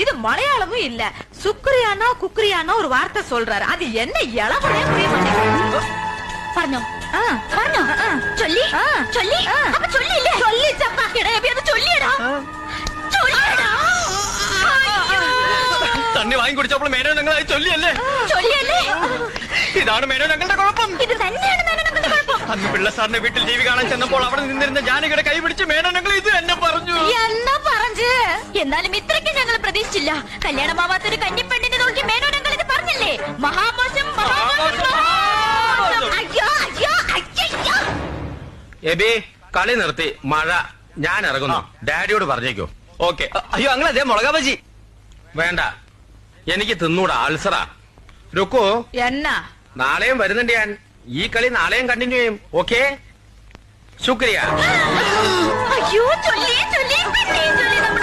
இது மலையாளமும் இல்ல. சுக்ரியானா குக்ரியானா ஒரு வார்த்தை சொல்றாரு. அது என்ன இளவனே புரிய மாட்டேங்குது. പറഞ്ഞോ പറഞ്ഞോ ചൊല്ലി ചൊല്ലി അപ്പൊ ചൊല്ലില്ലേ ചൊല്ലിച്ചപ്പാ കിടയപ്പി അത് ചൊല്ലിയടാ ചൊല്ലിയടാ തന്നെ വാങ്ങി കുടിച്ചപ്പോൾ മേനോ ഞങ്ങൾ ചൊല്ലിയല്ലേ ചൊല്ലിയല്ലേ ഇതാണ് മേനോ ഞങ്ങളുടെ കുഴപ്പം. ഇത് തന്നെയാണ് മേനോ ഞങ്ങളുടെ കുഴപ്പം. അന്ന് പിള്ള സാറിന്റെ വീട്ടിൽ ടി വി കാണാൻ ചെന്നപ്പോൾ അവിടെ നിന്നിരുന്ന ജാനകിയുടെ കൈ പിടിച്ച് മേനോ ഞങ്ങൾ ഇത് എന്നെ പറഞ്ഞു. എന്നാ പറഞ്ഞു. എന്നാലും ഇത്രയ്ക്ക് ഞങ്ങൾ പ്രതീക്ഷിച്ചില്ല. കല്യാണമാവാത്തൊരു കന്നിപ്പെണ്ണിനെ നോക്കി മേനോ ഞങ്ങൾ ഇത് പറഞ്ഞില്ലേ. മഹാമോശം മഹാമോശം. അയ്യോ അയ്യോ അയ്യോ. എബി കളി നിർത്തി. മഴ. ഞാൻ ഇറങ്ങുന്നു. ഡാഡിയോട് പറഞ്ഞേക്കോ. ഓക്കെ. അയ്യോ അങ്ങനെ അതേ മുളകാ ബജി വേണ്ട. എനിക്ക് തിന്നൂടാ, അൾസറാ. രുക്കു എന്നാ നാളെയും വരുന്നുണ്ട് ഞാൻ. ഈ കളി നാളെയും കണ്ടിന്യൂ ചെയ്യും. ഓക്കെ, ശുക്രിയ. അയ്യോ ചൊല്ലി ചൊല്ലി പിന്നെ ചൊല്ലി നമ്മൾ